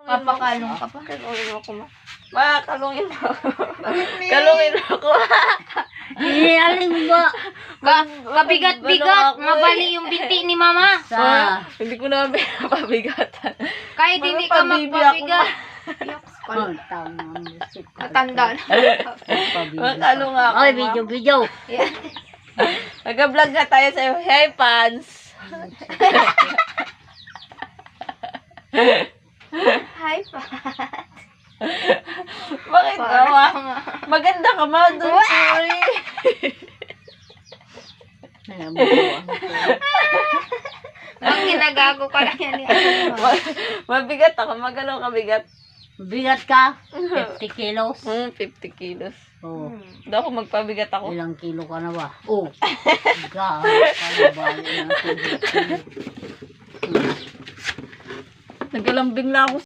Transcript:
Papakalong ka pa. Kalungin mo ako, ma. Ma, kalungin mo. Kalungin mo ako. Aling ba? Kabigat-bigat. Mabali yung binti ni mama. Sa... Hindi ko na pabigatan. Kahit Mga hindi ka pabibi magpabigat. Oh, tama. Musik. Matanda na. Makalo nga ako, Oy, ma. video. Nag-vlog nga tayo sa Hey Pants. Hi pa. Bakit ka, ma? Maganda ka, ma. Don't worry. Ang ginagago ka lang yan. Mabigat ako. Magano kabigat? Bigat ka? 50 kilos. 50 kilos. Oh, Daw ako magpabigat ako. ilang kilo ka na ba? Oh, God. Ano ba? Naglalambing lang ako.